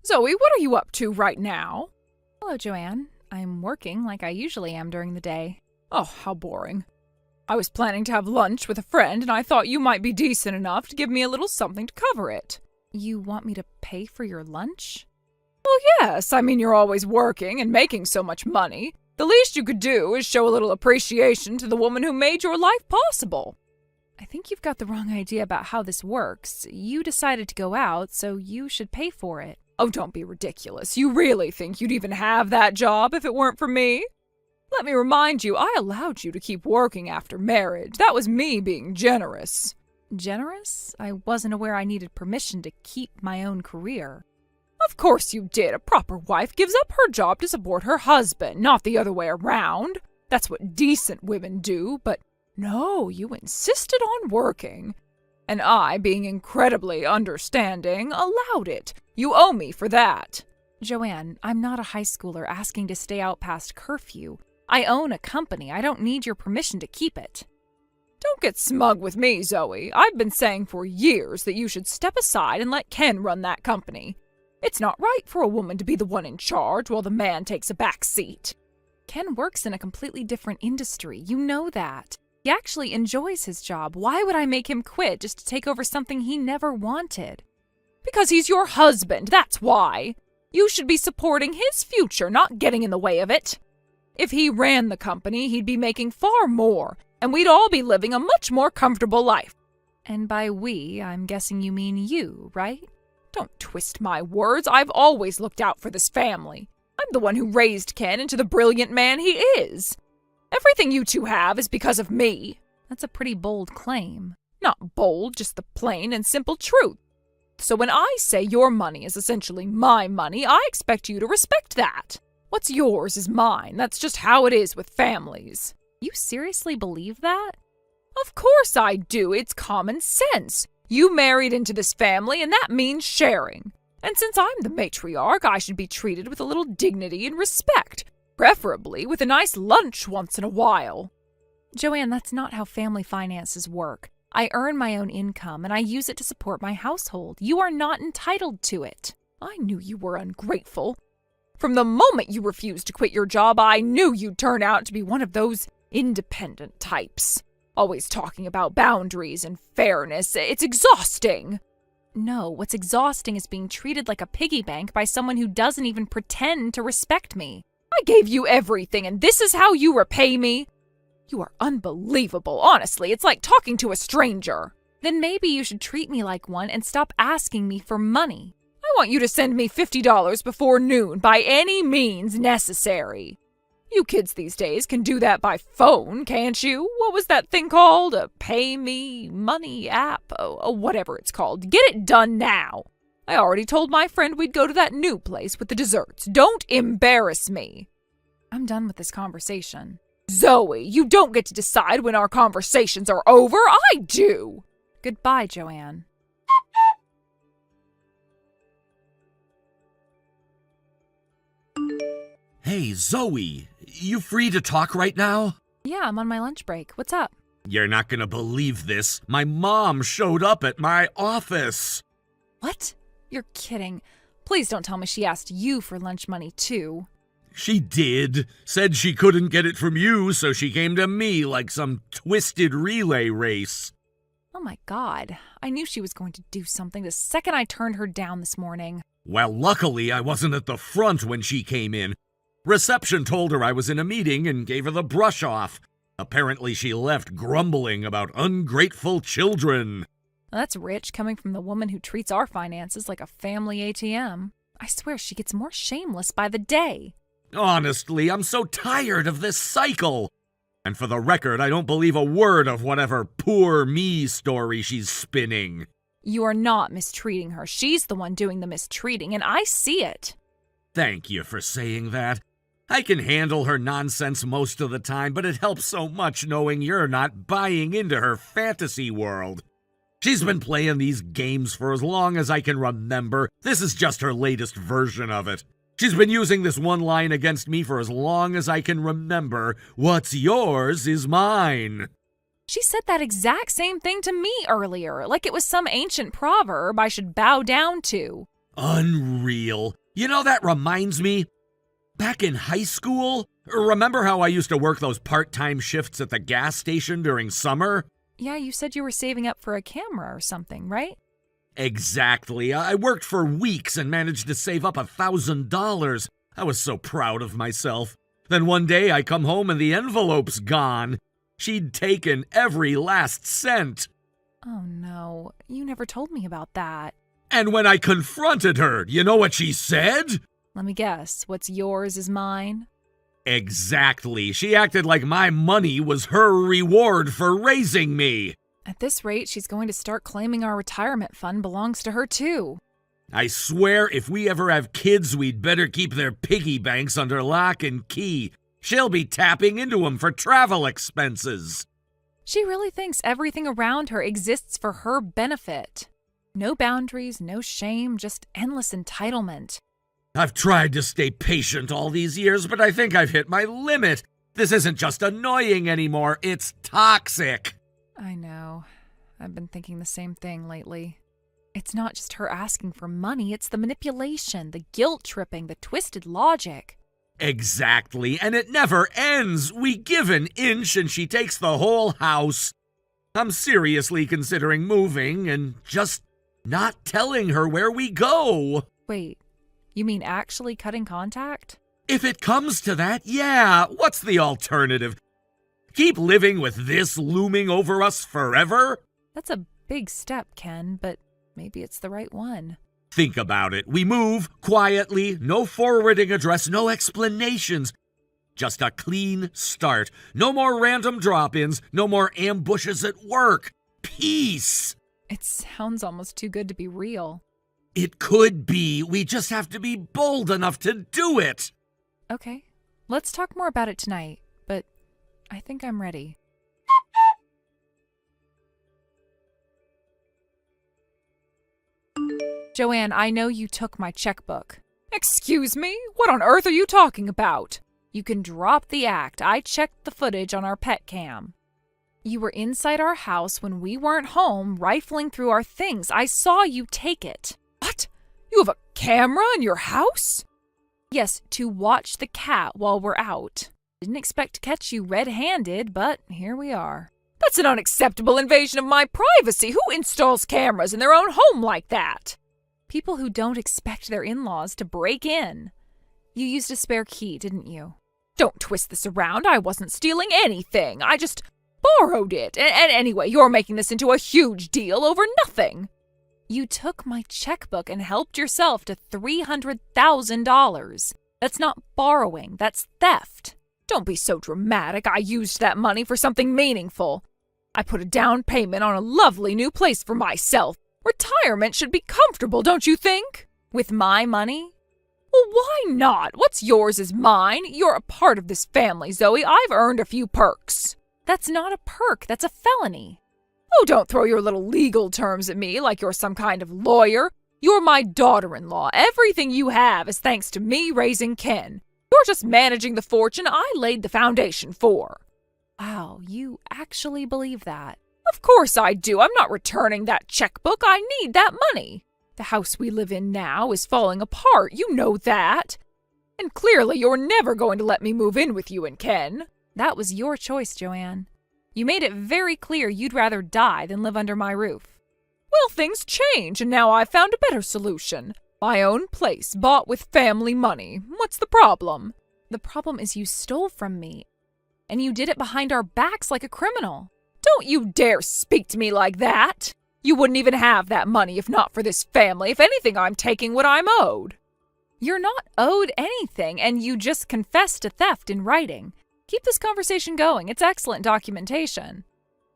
Zoe, what are you up to right now? Hello, Joanne. I'm working like I usually am during the day. Oh, how boring. I was planning to have lunch with a friend, and I thought you might be decent enough to give me a little something to cover it. You want me to pay for your lunch? Well, yes. I mean, you're always working and making so much money. The least you could do is show a little appreciation to the woman who made your life possible. I think you've got the wrong idea about how this works. You decided to go out, so you should pay for it. Oh, don't be ridiculous. You really think you'd even have that job if it weren't for me? Let me remind you, I allowed you to keep working after marriage. That was me being generous. Generous? I wasn't aware I needed permission to keep my own career. Of course you did. A proper wife gives up her job to support her husband, not the other way around. That's what decent women do, but no, you insisted on working. And I, being incredibly understanding, allowed it. You owe me for that. Joanne, I'm not a high schooler asking to stay out past curfew. I own a company. I don't need your permission to keep it. Don't get smug with me, Zoe. I've been saying for years that you should step aside and let Ken run that company. It's not right for a woman to be the one in charge while the man takes a back seat. Ken works in a completely different industry. You know that. He actually enjoys his job. Why would I make him quit just to take over something he never wanted? Because he's your husband, that's why. You should be supporting his future, not getting in the way of it. If he ran the company, he'd be making far more, and we'd all be living a much more comfortable life. And by we, I'm guessing you mean you, right? Don't twist my words. I've always looked out for this family. I'm the one who raised Ken into the brilliant man he is. Everything you two have is because of me. That's a pretty bold claim. Not bold, just the plain and simple truth. So when I say your money is essentially my money, I expect you to respect that. What's yours is mine. That's just how it is with families. You seriously believe that? Of course I do. It's common sense. You married into this family, and that means sharing. And since I'm the matriarch, I should be treated with a little dignity and respect, preferably with a nice lunch once in a while. Joanne, that's not how family finances work. I earn my own income, and I use it to support my household. You are not entitled to it. I knew you were ungrateful. From the moment you refused to quit your job, I knew you'd turn out to be one of those independent types. Always talking about boundaries and fairness. It's exhausting. No, what's exhausting is being treated like a piggy bank by someone who doesn't even pretend to respect me. I gave you everything, and this is how you repay me? You are unbelievable, honestly. It's like talking to a stranger. Then maybe you should treat me like one and stop asking me for money. I want you to send me $50 before noon by any means necessary. You kids these days can do that by phone, can't you? What was that thing called? A Pay Me Money app? Whatever it's called. Get it done now. I already told my friend we'd go to that new place with the desserts. Don't embarrass me. I'm done with this conversation. Zoe, you don't get to decide when our conversations are over. I do. Goodbye, Joanne. Hey, Zoe, you free to talk right now? Yeah, I'm on my lunch break. What's up? You're not gonna believe this. My mom showed up at my office. What? You're kidding. Please don't tell me she asked you for lunch money, too. She did. Said she couldn't get it from you, so she came to me like some twisted relay race. Oh my God. I knew she was going to do something the second I turned her down this morning. Well, luckily I wasn't at the front when she came in. Reception told her I was in a meeting and gave her the brush off. Apparently she left grumbling about ungrateful children. Well, that's rich coming from the woman who treats our finances like a family ATM. I swear she gets more shameless by the day. Honestly, I'm so tired of this cycle. And for the record, I don't believe a word of whatever poor me story she's spinning. You are not mistreating her. She's the one doing the mistreating, and I see it. Thank you for saying that. I can handle her nonsense most of the time, but it helps so much knowing you're not buying into her fantasy world. She's been playing these games for as long as I can remember. This is just her latest version of it. She's been using this one line against me for as long as I can remember. What's yours is mine. She said that exact same thing to me earlier, like it was some ancient proverb I should bow down to. Unreal. You know, that reminds me. Back in high school, remember how I used to work those part-time shifts at the gas station during summer? Yeah, you said you were saving up for a camera or something, right? Exactly. I worked for weeks and managed to save up $1,000. I was so proud of myself. Then one day I come home and the envelope's gone. She'd taken every last cent. Oh no, you never told me about that. And when I confronted her, you know what she said? Let me guess, what's yours is mine? Exactly. She acted like my money was her reward for raising me. At this rate, she's going to start claiming our retirement fund belongs to her too. I swear if we ever have kids, we'd better keep their piggy banks under lock and key. She'll be tapping into them for travel expenses. She really thinks everything around her exists for her benefit. No boundaries, no shame, just endless entitlement. I've tried to stay patient all these years, but I think I've hit my limit. This isn't just annoying anymore, it's toxic. I know. I've been thinking the same thing lately. It's not just her asking for money, it's the manipulation, the guilt-tripping, the twisted logic. Exactly, and it never ends. We give an inch and she takes the whole house. I'm seriously considering moving and just not telling her where we go. Wait, you mean actually cutting contact? If it comes to that, yeah. What's the alternative? Keep living with this looming over us forever? That's a big step, Ken, but maybe it's the right one. Think about it. We move quietly, no forwarding address, no explanations. Just a clean start. No more random drop-ins, no more ambushes at work. Peace. It sounds almost too good to be real. It could be. We just have to be bold enough to do it. Okay, let's talk more about it tonight, but I think I'm ready. Joanne, I know you took my checkbook. Excuse me? What on earth are you talking about? You can drop the act. I checked the footage on our pet cam. You were inside our house when we weren't home, rifling through our things. I saw you take it. What? You have a camera in your house? Yes, to watch the cat while we're out. Didn't expect to catch you red-handed, but here we are. That's an unacceptable invasion of my privacy. Who installs cameras in their own home like that? People who don't expect their in-laws to break in. You used a spare key, didn't you? Don't twist this around. I wasn't stealing anything. I just borrowed it. And anyway, you're making this into a huge deal over nothing. You took my checkbook and helped yourself to $300,000. That's not borrowing, that's theft. Don't be so dramatic. I used that money for something meaningful. I put a down payment on a lovely new place for myself. Retirement should be comfortable, don't you think? With my money? Well, why not? What's yours is mine. You're a part of this family, Zoe. I've earned a few perks. That's not a perk, that's a felony. Oh, don't throw your little legal terms at me like you're some kind of lawyer. You're my daughter-in-law. Everything you have is thanks to me raising Ken. You're just managing the fortune I laid the foundation for. Wow, you actually believe that? Of course I do. I'm not returning that checkbook. I need that money. The house we live in now is falling apart. You know that. And clearly you're never going to let me move in with you and Ken. That was your choice, Joanne. You made it very clear you'd rather die than live under my roof. Well, things change, and now I've found a better solution. My own place, bought with family money. What's the problem? The problem is you stole from me, and you did it behind our backs like a criminal. Don't you dare speak to me like that. You wouldn't even have that money if not for this family. If anything, I'm taking what I'm owed. You're not owed anything, and you just confessed to theft in writing. Keep this conversation going. It's excellent documentation.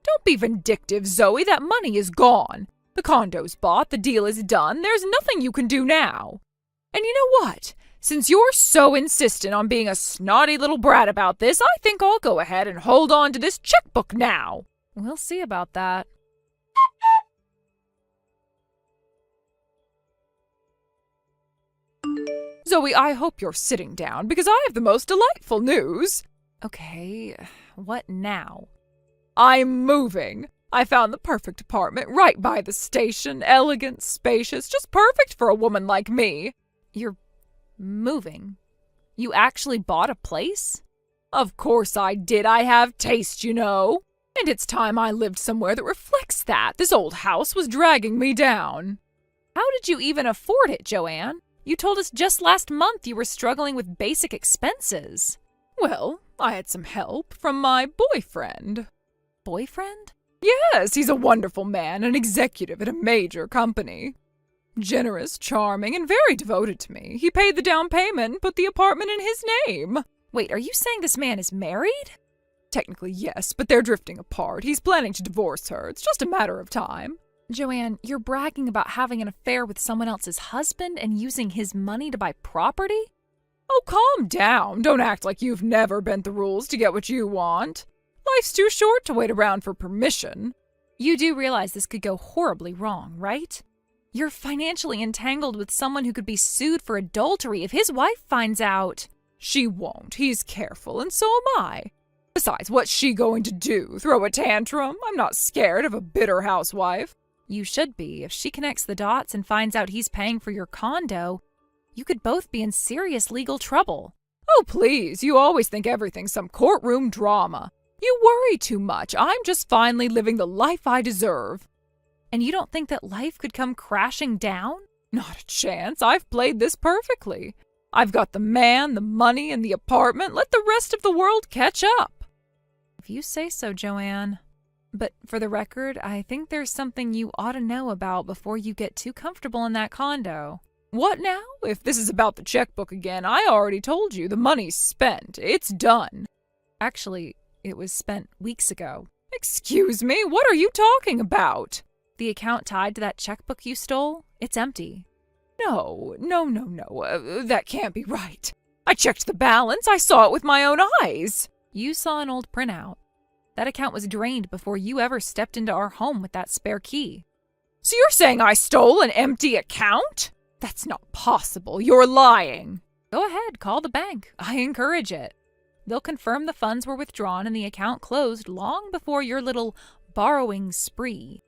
Don't be vindictive, Zoe. That money is gone. The condo's bought. The deal is done. There's nothing you can do now. And you know what? Since you're so insistent on being a snotty little brat about this, I think I'll go ahead and hold on to this checkbook now. We'll see about that. Zoe, I hope you're sitting down because I have the most delightful news. Okay, what now? I'm moving. I found the perfect apartment right by the station, elegant, spacious, just perfect for a woman like me. You're moving. You actually bought a place? Of course I did. I have taste, you know. And it's time I lived somewhere that reflects that. This old house was dragging me down. How did you even afford it, Joanne? You told us just last month you were struggling with basic expenses. Well, I had some help from my boyfriend. Boyfriend? Yes, he's a wonderful man, an executive at a major company. Generous, charming, and very devoted to me. He paid the down payment and put the apartment in his name. Wait, are you saying this man is married? Technically, yes, but they're drifting apart. He's planning to divorce her. It's just a matter of time. Joanne, you're bragging about having an affair with someone else's husband and using his money to buy property? Oh, calm down. Don't act like you've never bent the rules to get what you want. Life's too short to wait around for permission. You do realize this could go horribly wrong, right? You're financially entangled with someone who could be sued for adultery if his wife finds out. She won't. He's careful, and so am I. Besides, what's she going to do? Throw a tantrum? I'm not scared of a bitter housewife. You should be. If she connects the dots and finds out he's paying for your condo, you could both be in serious legal trouble. Oh, please. You always think everything's some courtroom drama. You worry too much. I'm just finally living the life I deserve. And you don't think that life could come crashing down? Not a chance. I've played this perfectly. I've got the man, the money, and the apartment. Let the rest of the world catch up. If you say so, Joanne. But for the record, I think there's something you ought to know about before you get too comfortable in that condo. What now? If this is about the checkbook again, I already told you the money's spent. It's done. Actually, it was spent weeks ago. Excuse me? What are you talking about? The account tied to that checkbook you stole, it's empty. No. That can't be right. I checked the balance. I saw it with my own eyes. You saw an old printout. That account was drained before you ever stepped into our home with that spare key. So you're saying I stole an empty account? That's not possible. You're lying. Go ahead, call the bank. I encourage it. They'll confirm the funds were withdrawn and the account closed long before your little borrowing spree.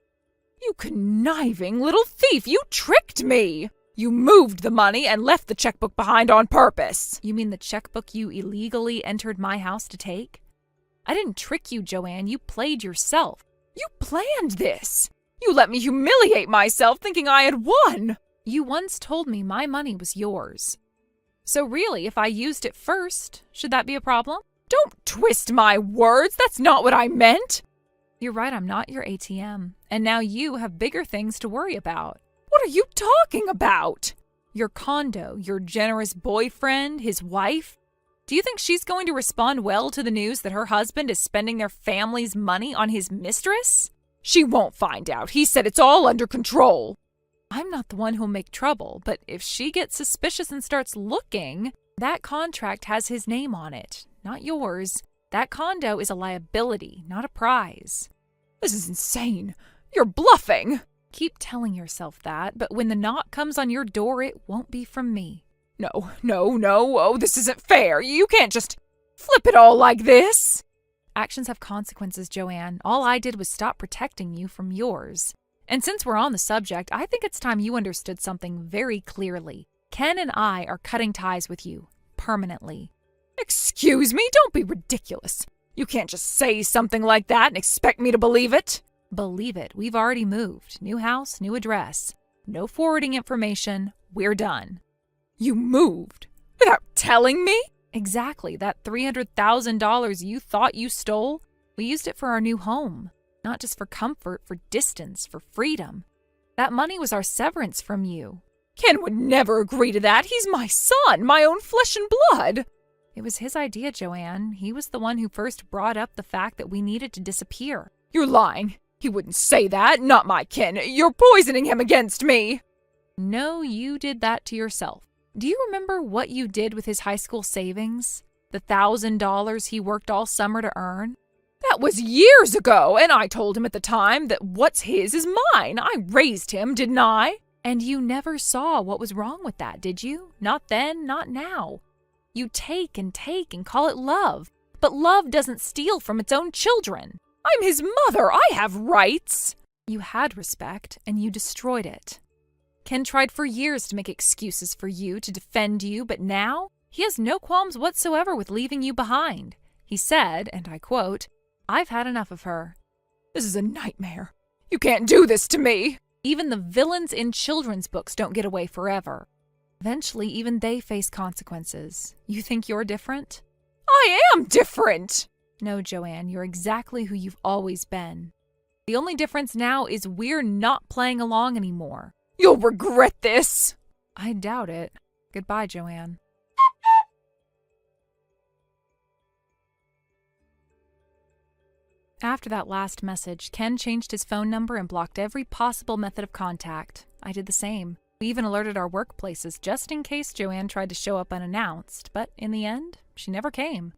You conniving little thief! You tricked me! You moved the money and left the checkbook behind on purpose. You mean the checkbook you illegally entered my house to take? I didn't trick you, Joanne. You played yourself. You planned this. You let me humiliate myself thinking I had won. You once told me my money was yours. So really, if I used it first, should that be a problem? Don't twist my words. That's not what I meant. You're right, I'm not your ATM. And now you have bigger things to worry about. What are you talking about? Your condo, your generous boyfriend, his wife. Do you think she's going to respond well to the news that her husband is spending their family's money on his mistress? She won't find out. He said it's all under control. I'm not the one who'll make trouble, but if she gets suspicious and starts looking, that contract has his name on it, not yours. That condo is a liability, not a prize. This is insane. You're bluffing. Keep telling yourself that, but when the knock comes on your door, it won't be from me. No. Oh, this isn't fair. You can't just flip it all like this. Actions have consequences, Joanne. All I did was stop protecting you from yours. And since we're on the subject, I think it's time you understood something very clearly. Ken and I are cutting ties with you, permanently. Excuse me? Don't be ridiculous. You can't just say something like that and expect me to believe it. Believe it. We've already moved. New house, new address. No forwarding information. We're done. You moved? Without telling me? Exactly. That $300,000 you thought you stole, we used it for our new home. Not just for comfort, for distance, for freedom. That money was our severance from you. Ken would never agree to that. He's my son, my own flesh and blood. It was his idea, Joanne. He was the one who first brought up the fact that we needed to disappear. You're lying. He wouldn't say that. Not my Ken. You're poisoning him against me. No, you did that to yourself. Do you remember what you did with his high school savings? The $1,000 he worked all summer to earn? That was years ago, and I told him at the time that what's his is mine. I raised him, didn't I? And you never saw what was wrong with that, did you? Not then, not now. You take and call it love. But love doesn't steal from its own children. I'm his mother. I have rights. You had respect, and you destroyed it. Ken tried for years to make excuses for you, to defend you, but now he has no qualms whatsoever with leaving you behind. He said, and I quote, "I've had enough of her." This is a nightmare. You can't do this to me. Even the villains in children's books don't get away forever. Eventually, even they face consequences. You think you're different? I am different. No, Joanne, you're exactly who you've always been. The only difference now is we're not playing along anymore. You'll regret this. I doubt it. Goodbye, Joanne. After that last message, Ken changed his phone number and blocked every possible method of contact. I did the same. We even alerted our workplaces just in case Joanne tried to show up unannounced, but in the end, she never came.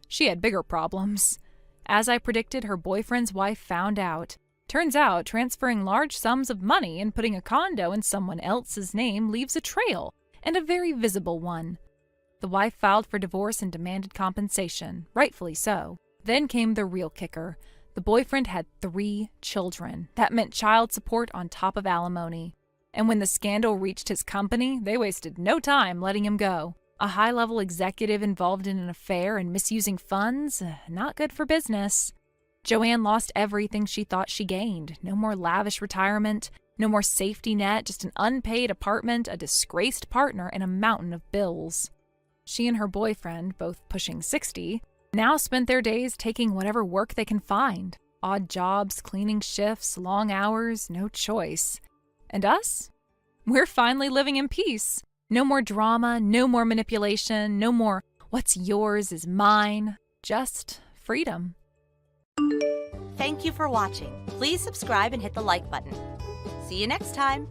She had bigger problems. As I predicted, her boyfriend's wife found out. Turns out, transferring large sums of money and putting a condo in someone else's name leaves a trail, and a very visible one. The wife filed for divorce and demanded compensation, rightfully so. Then came the real kicker. The boyfriend had 3 children. That meant child support on top of alimony. And when the scandal reached his company, they wasted no time letting him go. A high-level executive involved in an affair and misusing funds? Not good for business. Joanne lost everything she thought she gained. No more lavish retirement, no more safety net, just an unpaid apartment, a disgraced partner, and a mountain of bills. She and her boyfriend, both pushing 60, now spent their days taking whatever work they can find. Odd jobs, cleaning shifts, long hours, no choice. And us? We're finally living in peace. No more drama, no more manipulation, no more what's yours is mine. Just freedom. Thank you for watching. Please subscribe and hit the like button. See you next time.